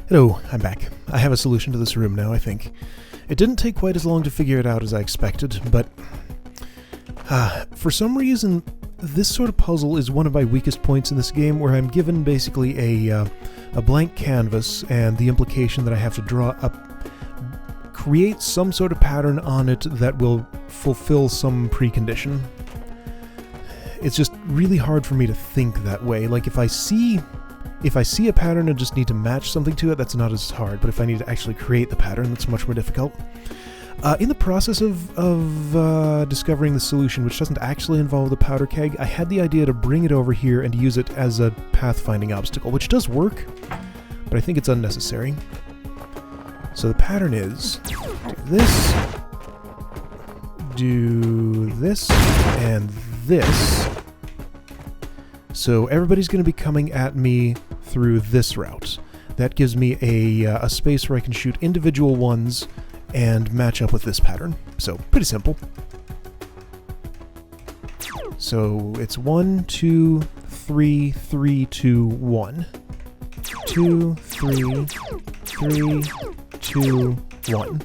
Hello, I'm back. I have a solution to this room now, I think. It didn't take quite as long to figure it out as I expected, but for some reason, this sort of puzzle is one of my weakest points in this game, where I'm given basically a blank canvas and the implication that I have to draw up, create some sort of pattern on it that will fulfill some precondition. It's just really hard for me to think that way. Like, if I see a pattern and just need to match something to it, that's not as hard. But if I need to actually create the pattern, that's much more difficult. In the process of discovering the solution, which doesn't actually involve the powder keg, I had the idea to bring it over here and use it as a pathfinding obstacle, which does work, but I think it's unnecessary. So the pattern is do this, and this. So everybody's going to be coming at me through this route. That gives me a space where I can shoot individual ones and match up with this pattern. So, pretty simple. So, it's 1, 2, 3, 3, 2, 1. 2, 3, 3, 2, 1.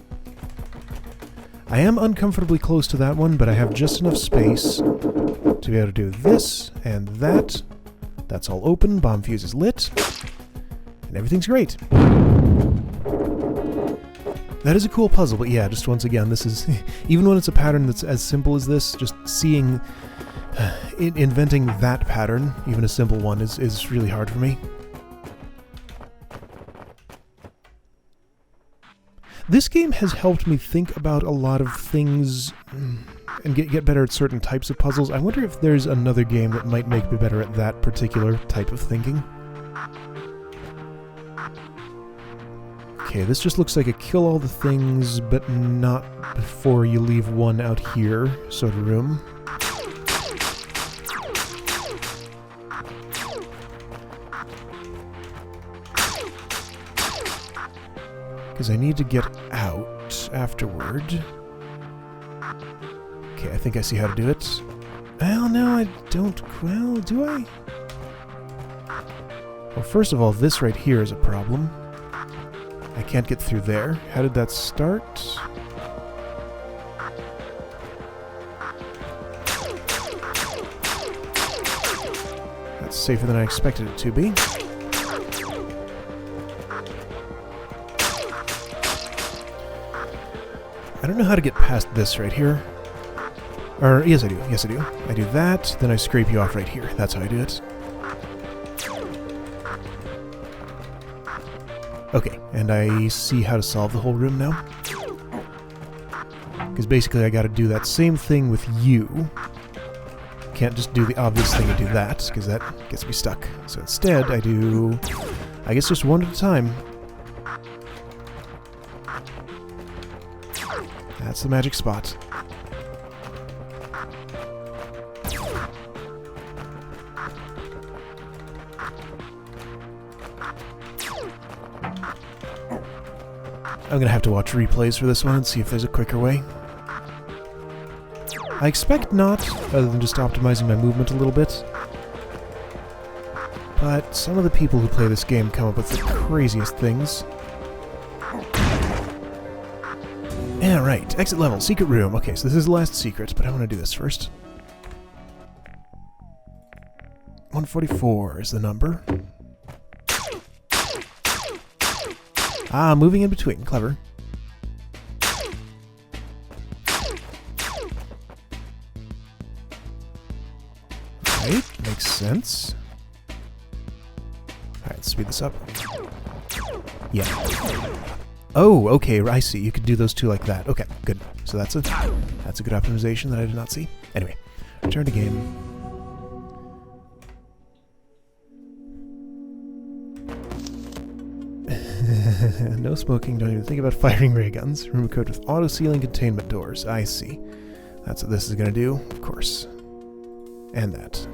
I am uncomfortably close to that one, but I have just enough space to be able to do this and that. That's all open, bomb fuse is lit, and everything's great. That is a cool puzzle, but yeah, just once again, this is, even when it's a pattern that's as simple as this, just seeing, inventing that pattern, even a simple one, is really hard for me. This game has helped me think about a lot of things and get better at certain types of puzzles. I wonder if there's another game that might make me better at that particular type of thinking. Okay, this just looks like a kill all the things, but not before you leave one out here sort of room. Because I need to get out afterward. Okay, I think I see how to do it. Well, no, I don't. Well, do I? Well, first of all, this right here is a problem. I can't get through there. How did that start? That's safer than I expected it to be. I don't know how to get past this right here. Or, yes I do, yes I do. I do that, then I scrape you off right here. That's how I do it. Okay, and I see how to solve the whole room now. Because basically I gotta do that same thing with you. Can't just do the obvious thing and do that, because that gets me stuck. So instead I do, I guess, just one at a time. That's the magic spot. I'm gonna have to watch replays for this one and see if there's a quicker way. I expect not, other than just optimizing my movement a little bit. But some of the people who play this game come up with the craziest things. Yeah, right. Exit level, secret room. Okay, so this is the last secret, but I want to do this first. 144 is the number. Ah, moving in between. Clever. Right, makes sense. Alright, let's speed this up. Yeah. Oh, okay, I see. You could do those two like that. Okay, good. So that's a good optimization that I did not see. Anyway, return to game. No smoking, don't even think about firing ray guns. Room equipped with auto-sealing containment doors. I see. That's what this is going to do, of course. And that.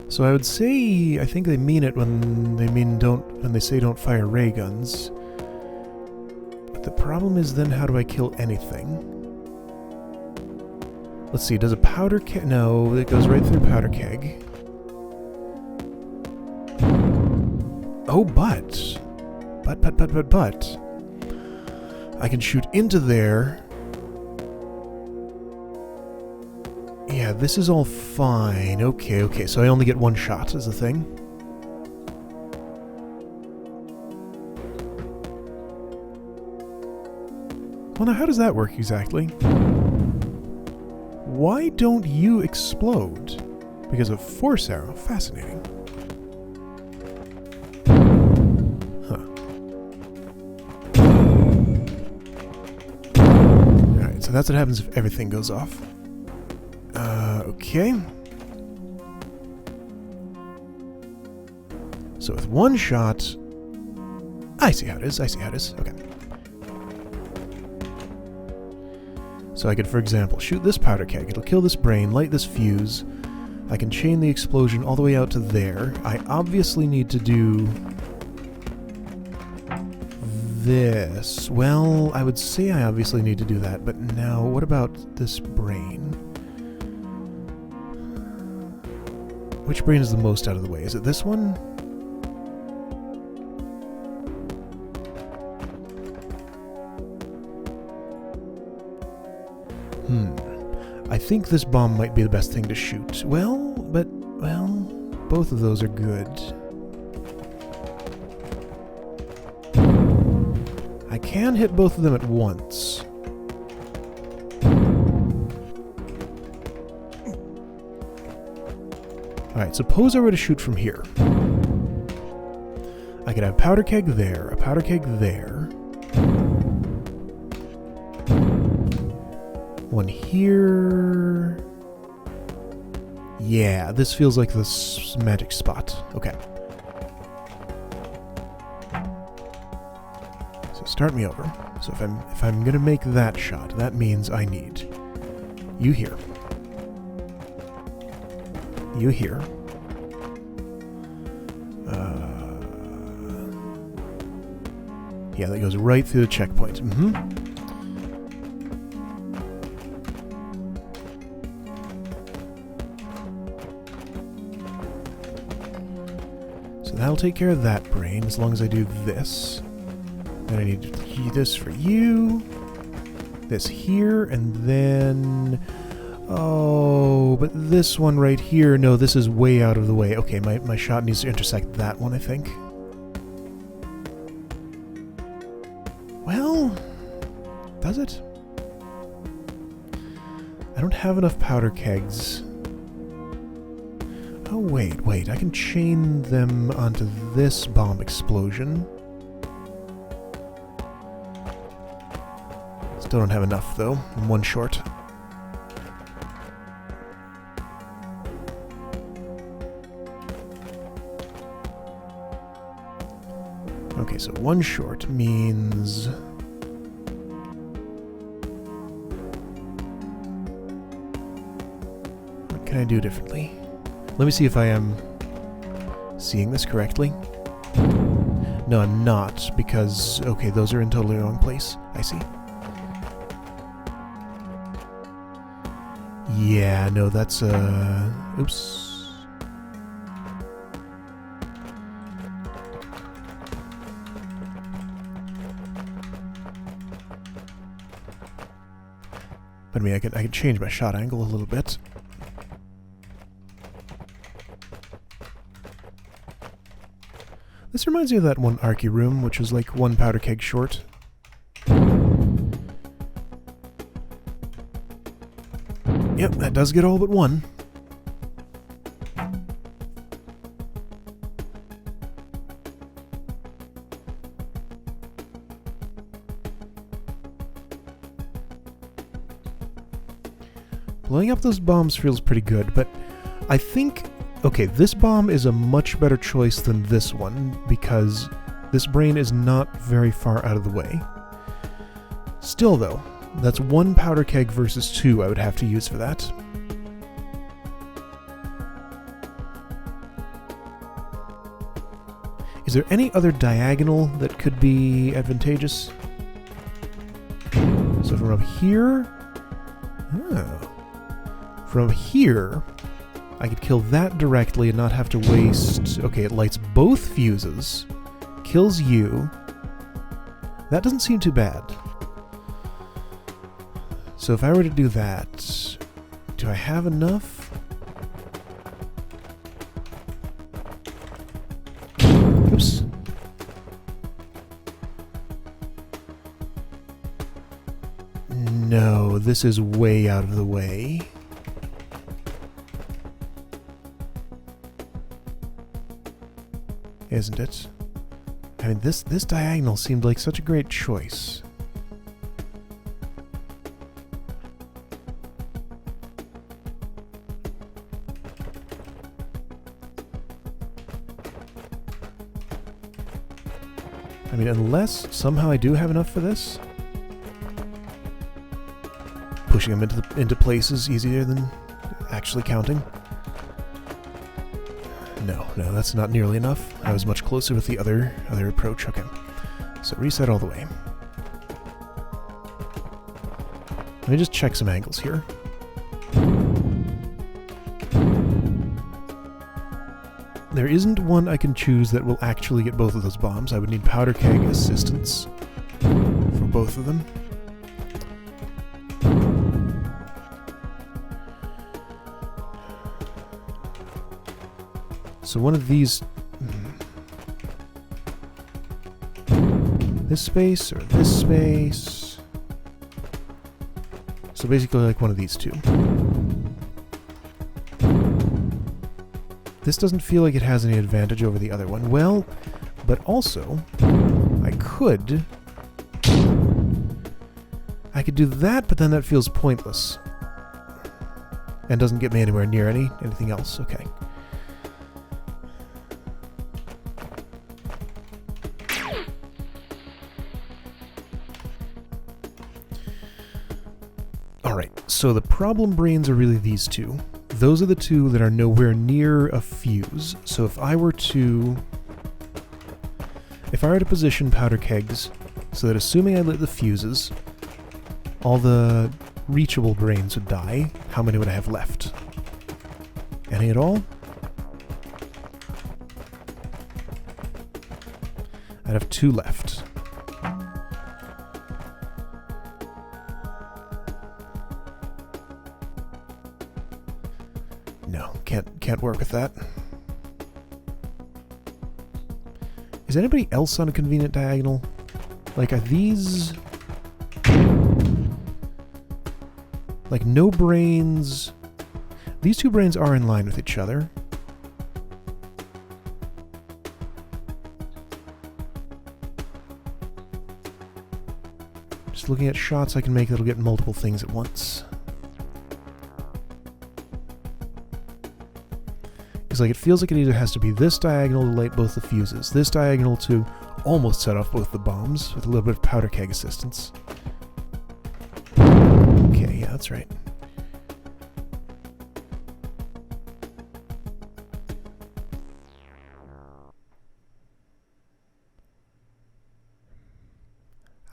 So I would say, I think they mean it when they say don't fire ray guns. But the problem is then how do I kill anything? Let's see, does a powder keg... No, it goes right through powder keg. Oh, but... But... I can shoot into there. Yeah, this is all fine. Okay, so I only get one shot is the thing. Well, now how does that work exactly? Why don't you explode? Because of force arrow. Fascinating. Huh. Alright, so that's what happens if everything goes off. Okay. So with one shot... I see how it is, okay. So I could, for example, shoot this powder keg. It'll kill this brain, light this fuse. I can chain the explosion all the way out to there. I obviously need to do... this. Well, I would say I obviously need to do that, but now what about this brain? Which brain is the most out of the way? Is it this one? I think this bomb might be the best thing to shoot. Well, both of those are good. I can hit both of them at once. Alright, suppose I were to shoot from here. I could have a powder keg there, a powder keg there. One here. Yeah, this feels like the magic spot. Okay. So start me over. So if I'm gonna make that shot, that means I need you here. You here. Yeah, that goes right through the checkpoint. So that'll take care of that brain, as long as I do this. Then I need to do this for you. This here, and then... Oh, but this one right here, no, this is way out of the way. Okay, my shot needs to intersect that one, I think. Well, does it? I don't have enough powder kegs. Oh, wait, I can chain them onto this bomb explosion. Still don't have enough, though. I'm one short. Okay, so one short means... What can I do differently? Let me see if I am seeing this correctly. No, I'm not, because... Okay, those are in totally the wrong place. I see. Yeah, no, that's, oops. But I mean, I could change my shot angle a little bit. This reminds me of that one Arky room, which was like one powder keg short. Yep, that does get all but one. Blowing up those bombs feels pretty good, but I think... Okay, this bomb is a much better choice than this one, because this brain is not very far out of the way. Still, though, that's one powder keg versus two I would have to use for that. Is there any other diagonal that could be advantageous? So from up here... Oh. From here, I could kill that directly and not have to waste... Okay, it lights both fuses, kills you. That doesn't seem too bad. So if I were to do that, do I have enough? Oops. No, this is way out of the way. Isn't it? I mean, this diagonal seemed like such a great choice. I mean, unless somehow I do have enough for this. Pushing them into places easier than actually counting. No, that's not nearly enough. I was much closer with the other approach. Okay, so reset all the way. Let me just check some angles here. There isn't one I can choose that will actually get both of those bombs. I would need powder keg assistance for both of them. So one of these... this space or this space... So basically like one of these two. This doesn't feel like it has any advantage over the other one. Well, but also, I could do that, but then that feels pointless. And doesn't get me anywhere near anything else. Okay. Alright, so the problem brains are really these two. Those are the two that are nowhere near a fuse. So if I were to position powder kegs so that assuming I lit the fuses, all the reachable brains would die, how many would I have left? Any at all? I'd have 2 left. No, can't work with that. Is anybody else on a convenient diagonal? Like, are these... like, no brains... These 2 brains are in line with each other. Just looking at shots I can make that'll get multiple things at once. Like, it feels like it either has to be this diagonal to light both the fuses, this diagonal to almost set off both the bombs with a little bit of powder keg assistance. Okay, yeah, that's right.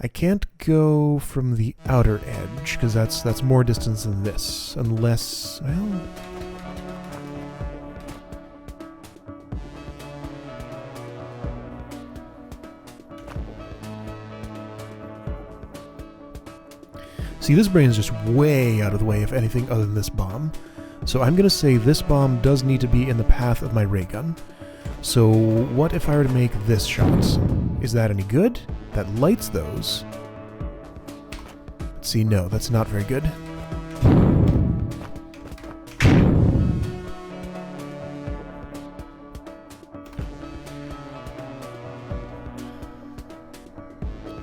I can't go from the outer edge because that's more distance than this, unless, well. See, this brain is just way out of the way of anything other than this bomb. So I'm going to say this bomb does need to be in the path of my ray gun. So what if I were to make this shot? Is that any good? That lights those. See, no, that's not very good.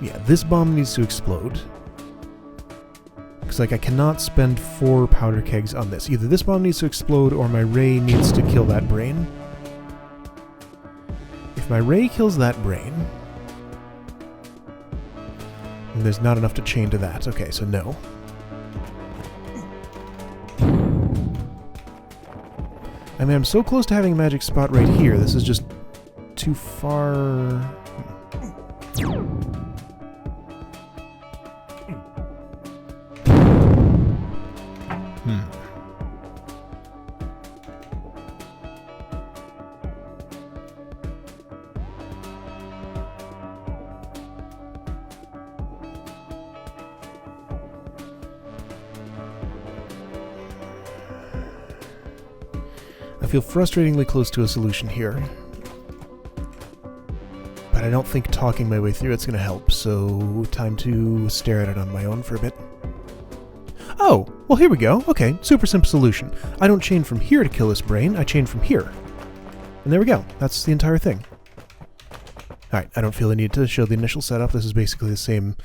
Yeah, this bomb needs to explode. Like, I cannot spend 4 powder kegs on this. Either this bomb needs to explode or my ray needs to kill that brain. If my ray kills that brain, then there's not enough to chain to that. Okay, so no. I mean, I'm so close to having a magic spot right here. This is just too far... feel frustratingly close to a solution here. But I don't think talking my way through it's going to help, so time to stare at it on my own for a bit. Oh, well here we go. Okay, super simple solution. I don't chain from here to kill this brain, I chain from here. And there we go. That's the entire thing. Alright, I don't feel the need to show the initial setup. This is basically the same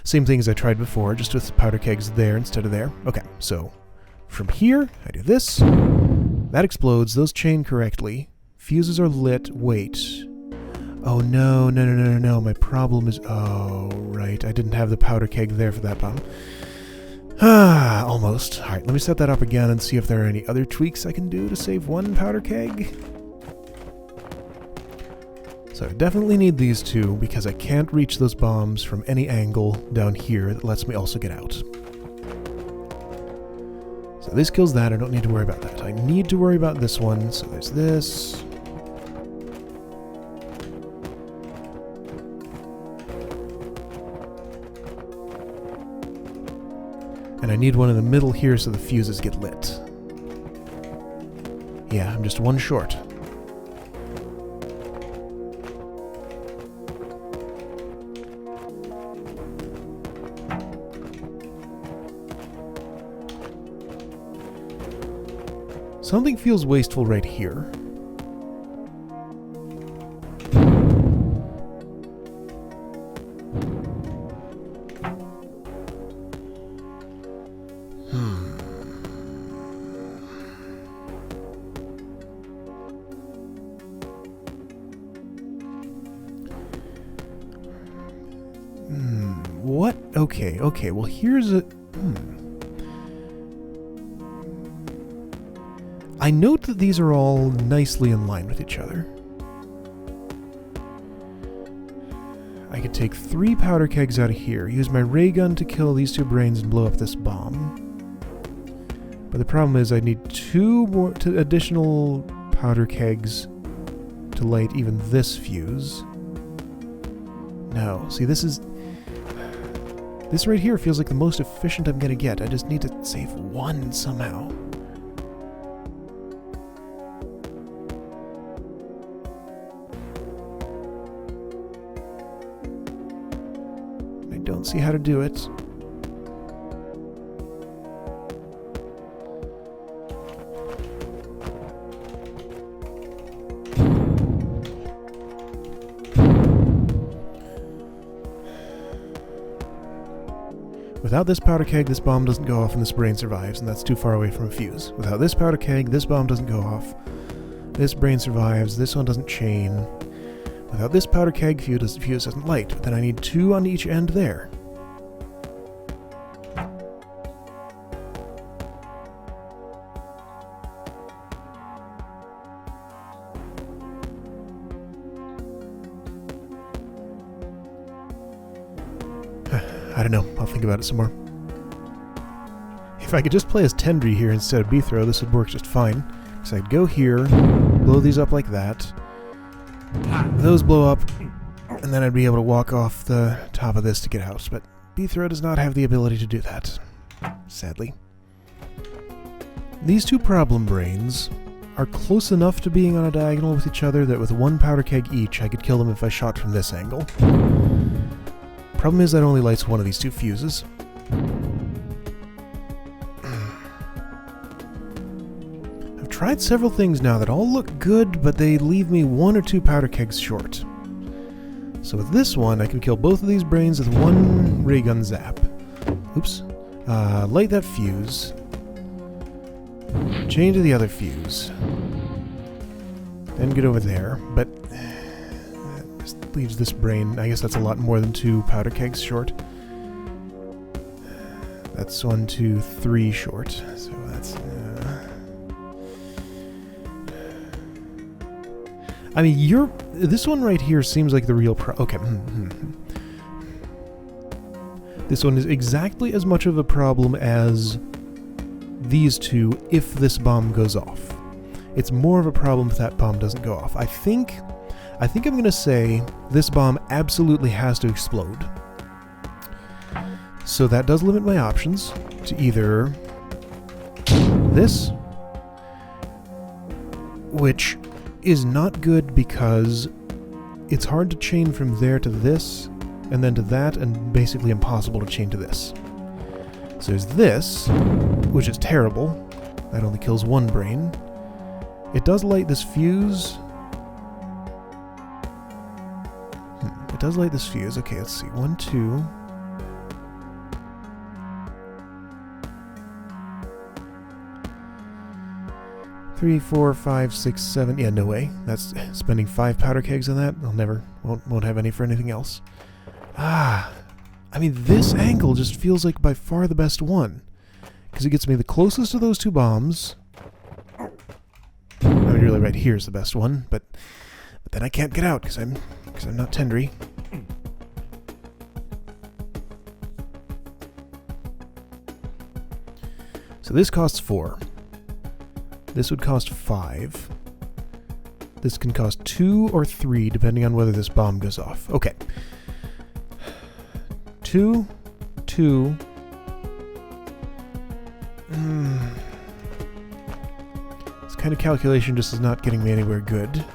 thing as I tried before, just with powder kegs there instead of there. Okay, so from here, I do this. That explodes. Those chain correctly. Fuses are lit. Wait. Oh, no. My problem is... Oh, right. I didn't have the powder keg there for that bomb. Ah, almost. Alright, let me set that up again and see if there are any other tweaks I can do to save one powder keg. So I definitely need these two because I can't reach those bombs from any angle down here that lets me also get out. So this kills that, I don't need to worry about that. I need to worry about this one, so there's this. And I need one in the middle here so the fuses get lit. Yeah, I'm just one short. Something feels wasteful right here. What? Okay, well here's a... I note that these are all nicely in line with each other. I could take 3 powder kegs out of here, use my ray gun to kill these 2 brains and blow up this bomb. But the problem is I need 2 more additional powder kegs to light even this fuse. No, see this right here feels like the most efficient I'm gonna get. I just need to save 1 somehow. Don't see how to do it. Without this powder keg, this bomb doesn't go off and this brain survives, and that's too far away from a fuse. Without this powder keg, this bomb doesn't go off. This brain survives, this one doesn't chain. Without this powder keg, fuse doesn't light, but then I need 2 on each end there. I don't know, I'll think about it some more. If I could just play as Tendry here instead of B-Throw, this would work just fine. Because I'd go here, blow these up like that. Those blow up, and then I'd be able to walk off the top of this to get out, but B-Throw does not have the ability to do that, sadly. These 2 problem brains are close enough to being on a diagonal with each other that with 1 powder keg each I could kill them if I shot from this angle. Problem is that only lights 1 of these 2 fuses. Tried several things now that all look good, but they leave me 1 or 2 powder kegs short. So with this one, I can kill both of these brains with 1 ray gun zap. Oops. Light that fuse. Chain to the other fuse. Then get over there, but that just leaves this brain. I guess that's a lot more than 2 powder kegs short. That's 1, 2, 3 short. So that's... I mean, this one right here seems like the real okay. This one is exactly as much of a problem as these 2 if this bomb goes off. It's more of a problem if that bomb doesn't go off. I think I'm going to say this bomb absolutely has to explode. So that does limit my options to either this which is not good because it's hard to chain from there to this, and then to that, and basically impossible to chain to this. So there's this, which is terrible. That only kills one brain. It does light this fuse. It does light this fuse. Okay, let's see. 1, 2... 3, 4, 5, 6, 7. Yeah, no way. That's spending 5 powder kegs on that. Won't have any for anything else. I mean, this angle just feels like by far the best one. Because it gets me the closest to those 2 bombs. I mean, really right here is the best one, but then I can't get out because I'm not Tendry. So this costs 4. This would cost 5. This can cost 2 or 3, depending on whether this bomb goes off. Okay. 2, 2. This kind of calculation just is not getting me anywhere good.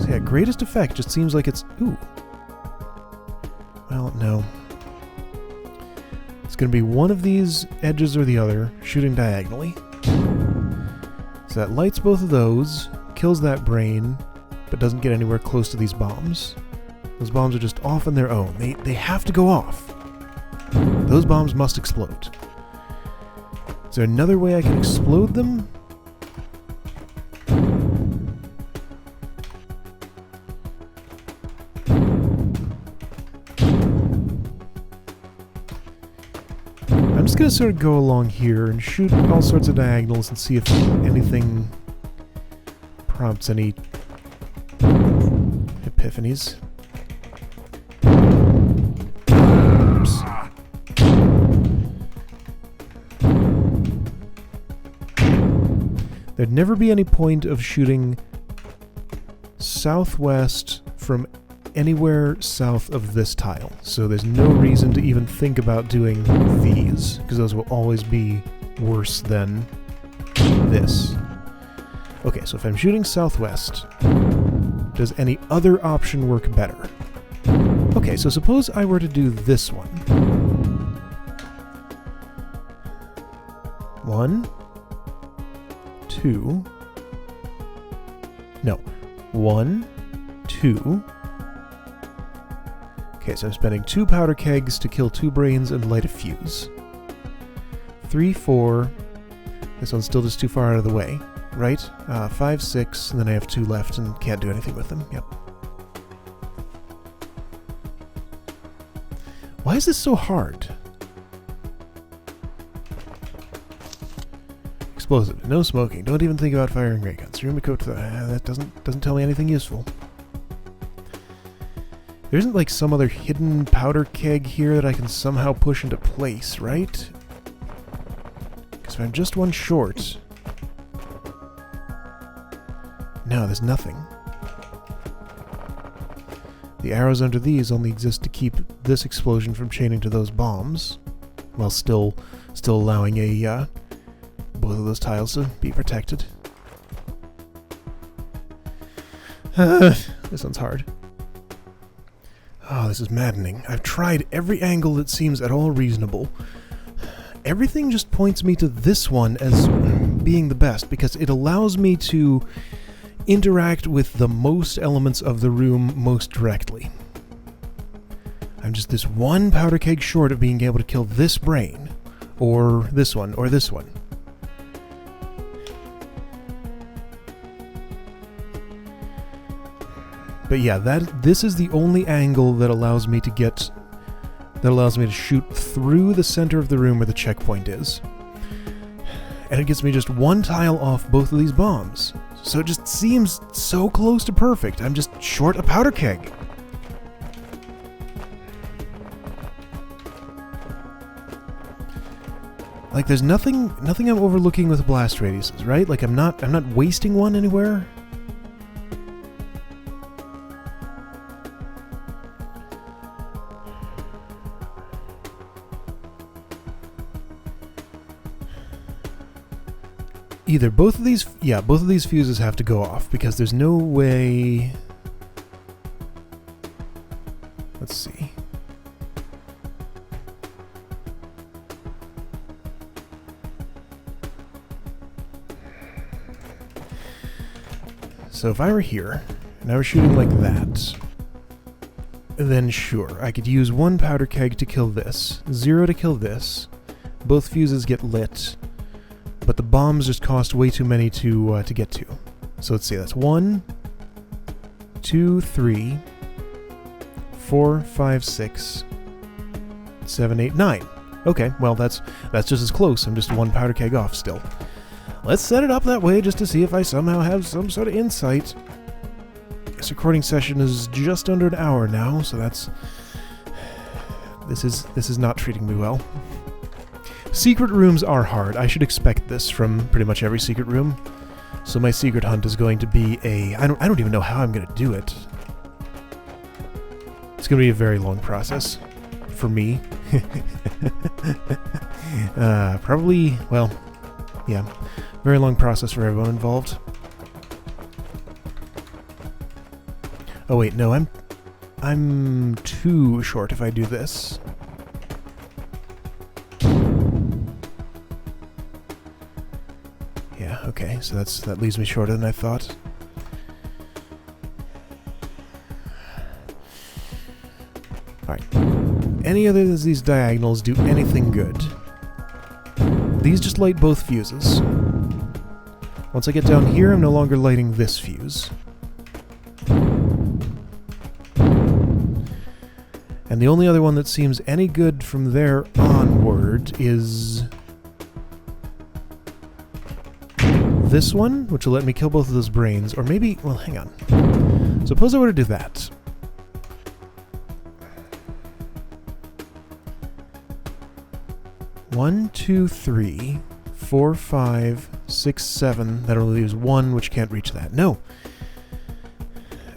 So yeah, greatest effect just seems like it's... Ooh. Well, no. It's going to be one of these edges or the other, shooting diagonally. So that lights both of those, kills that brain, but doesn't get anywhere close to these bombs. Those bombs are just off on their own. They have to go off. Those bombs must explode. Is there another way I can explode them? I'm just going to sort of go along here and shoot all sorts of diagonals and see if anything prompts any epiphanies. Oops. There'd never be any point of shooting southwest from anywhere south of this tile, so there's no reason to even think about doing these, because those will always be worse than this. Okay, so if I'm shooting southwest, does any other option work better? Okay, so suppose I were to do this one. 1, 2... No. 1, 2... Okay, so I'm spending 2 powder kegs to kill 2 brains and light a fuse. 3, 4... This one's still just too far out of the way, right? 5, 6, and then I have 2 left and can't do anything with them. Yep. Why is this so hard? Explosive. No smoking. Don't even think about firing ray guns. That doesn't tell me anything useful. There isn't like some other hidden powder keg here that I can somehow push into place, right? Because if I'm just one short... No, there's nothing. The arrows under these only exist to keep this explosion from chaining to those bombs, while still allowing both of those tiles to be protected. This one's hard. Oh, this is maddening. I've tried every angle that seems at all reasonable. Everything just points me to this one as being the best, because it allows me to interact with the most elements of the room most directly. I'm just this one powder keg short of being able to kill this brain, or this one, or this one. But yeah, this is the only angle that allows me to shoot through the center of the room where the checkpoint is. And it gets me just 1 tile off both of these bombs. So it just seems so close to perfect. I'm just short a powder keg. Like there's nothing I'm overlooking with blast radiuses, right? Like I'm not wasting one anywhere. either both of these fuses have to go off, because there's no way... Let's see. So if I were here, and I were shooting like that, then sure, I could use 1 powder keg to kill this, 0 to kill this, both fuses get lit, but the bombs just cost way too many to get to. So let's see, that's 1, 2, 3, 4, 5, 6, 7, 8, 9. Okay, well that's just as close. I'm just 1 powder keg off still. Let's set it up that way just to see if I somehow have some sort of insight. This recording session is just under an hour now, so that's... This is not treating me well. Secret rooms are hard. I should expect this from pretty much every secret room. So my secret hunt is going to be a... I don't even know how I'm going to do it. It's going to be a very long process. For me. Probably... Well... Yeah. Very long process for everyone involved. Oh wait, no, I'm too short if I do this. Yeah, okay, so that leaves me shorter than I thought. Alright. Any other of these diagonals do anything good? These just light both fuses. Once I get down here, I'm no longer lighting this fuse. And the only other one that seems any good from there onward is... this one, which will let me kill both of those brains. Or maybe... well, hang on. Suppose I were to do that. One, two, 3, 4, 5, 6, 7. That only leaves 1, which can't reach that. No.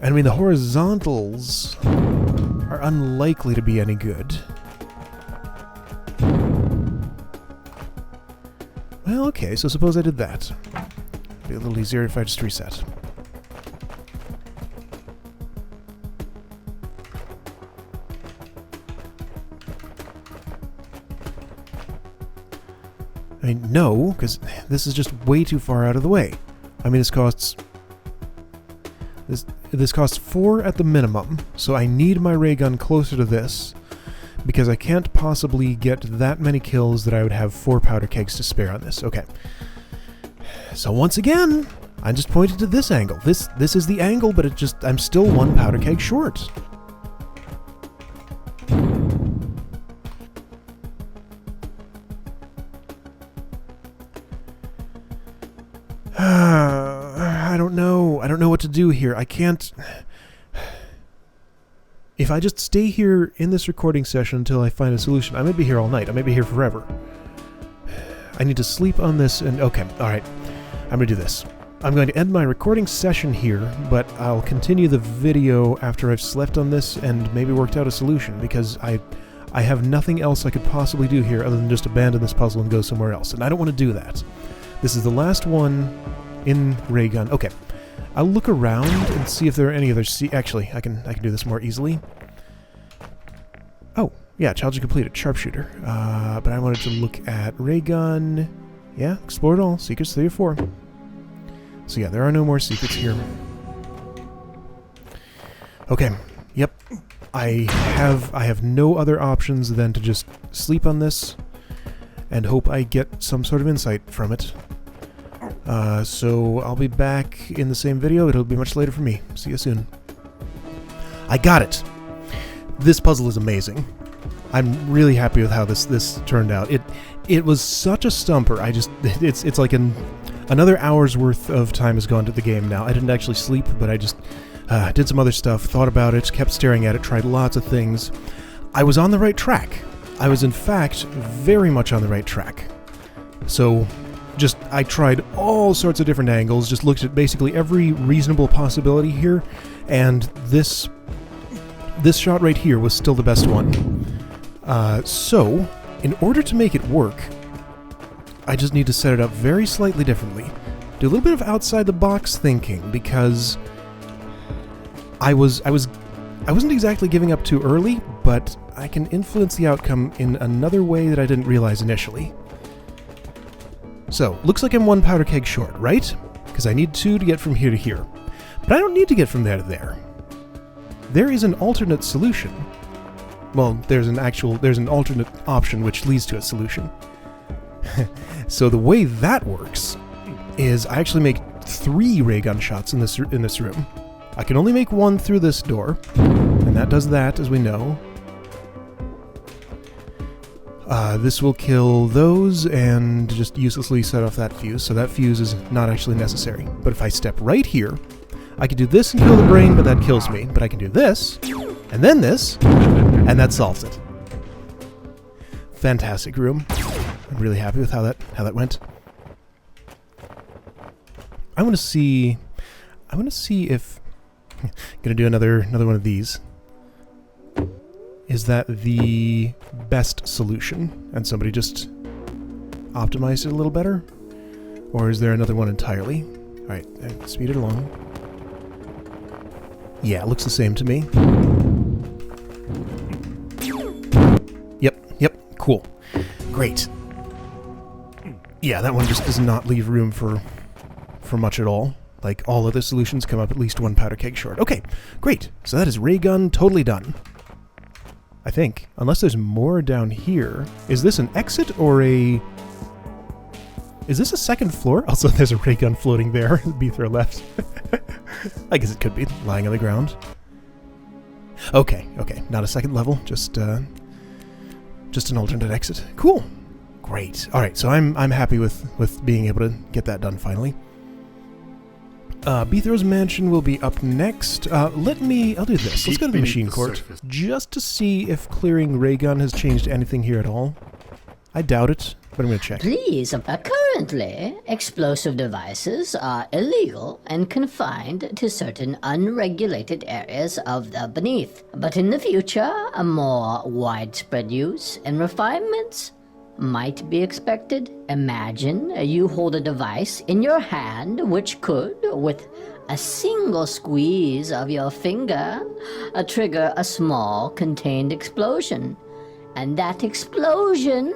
I mean, the horizontals are unlikely to be any good. Well, okay, so suppose I did that. It'd be a little easier if I just reset. I mean, no, because this is just way too far out of the way. I mean, this costs 4 at the minimum, so I need my ray gun closer to this, because I can't possibly get that many kills that I would have 4 powder kegs to spare on this. Okay. So once again, I just pointed to this angle. This is the angle, but I'm still 1 powder keg short. I don't know what to do here. I can't... If I just stay here in this recording session until I find a solution, I might be here all night. I might be here forever. I need to sleep on this and... Okay, alright. I'm going to do this. I'm going to end my recording session here, but I'll continue the video after I've slept on this and maybe worked out a solution, because I have nothing else I could possibly do here other than just abandon this puzzle and go somewhere else, and I don't want to do that. This is the last one in ray gun. Okay. I'll look around and see if there are any other... Actually, I can do this more easily. Oh, yeah, challenge completed. Sharpshooter. But I wanted to look at ray gun. Yeah, explore it all. Secrets 3 or 4. So yeah, there are no more secrets here. Okay. Yep. I have no other options than to just sleep on this and hope I get some sort of insight from it. So I'll be back in the same video. It'll be much later for me. See you soon. I got it! This puzzle is amazing. I'm really happy with how this turned out. It was such a stumper. It's like another hour's worth of time has gone to the game now. I didn't actually sleep, but I just did some other stuff, thought about it, kept staring at it, tried lots of things. I was on the right track. I was in fact very much on the right track. So... I tried all sorts of different angles, just looked at basically every reasonable possibility here, and this shot right here was still the best one. So, in order to make it work, I just need to set it up very slightly differently. Do a little bit of outside-the-box thinking, because I wasn't exactly giving up too early, but I can influence the outcome in another way that I didn't realize initially. So, looks like I'm 1 powder keg short, right? Because I need 2 to get from here to here. But I don't need to get from there to there. There is an alternate solution. Well, there's an alternate option which leads to a solution. So the way that works is I actually make 3 ray gun shots in this room. I can only make 1 through this door, and that does that, as we know. This will kill those and just uselessly set off that fuse, so that fuse is not actually necessary. But if I step right here, I can do this and kill the brain, but that kills me. But I can do this, and then this, and that solves it. Fantastic room. I'm really happy with how that went. I want to see if I'm gonna do another one of these. Is that the best solution? And somebody just optimized it a little better? Or is there another one entirely? Alright, speed it along. Yeah, it looks the same to me. Yep, cool. Great. Yeah, that one just does not leave room for much at all. Like, all other solutions come up at least 1 powder keg short. Okay, great. So that is ray gun totally done. I think. Unless there's more down here. Is this an exit or a... Is this a second floor? Also, there's a ray gun floating there. B throw left. I guess it could be lying on the ground. Okay. Not a second level. Just an alternate exit. Cool. Great. All right. So I'm happy with being able to get that done finally. Beetho's Mansion will be up next. I'll do this. Let's go to the machine court, just to see if clearing ray gun has changed anything here at all. I doubt it, but I'm going to check. Please, currently, explosive devices are illegal and confined to certain unregulated areas of the beneath. But in the future, a more widespread use and refinements might be expected. Imagine you hold a device in your hand which could, with a single squeeze of your finger, trigger a small contained explosion. And that explosion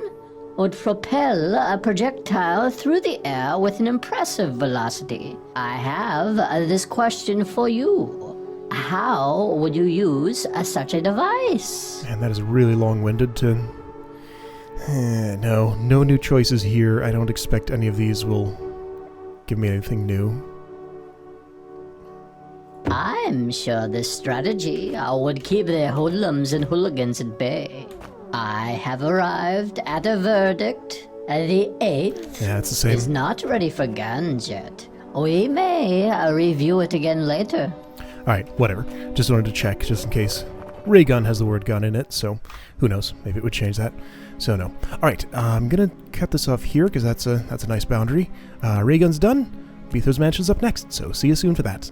would propel a projectile through the air with an impressive velocity. I have this question for you. How would you use such a device? Man, that is really long-winded to... No new choices here. I don't expect any of these will give me anything new. I'm sure this strategy would keep the hoodlums and hooligans at bay. I have arrived at a verdict. The 8th it's the same. Is not ready for guns yet. We may review it again later. Alright, whatever. Just wanted to check, just in case. Ray gun has the word gun in it, so who knows? Maybe it would change that. So no. Alright, I'm gonna cut this off here, because that's a nice boundary. Ray gun's done. Beetho's Mansion's up next, so see you soon for that.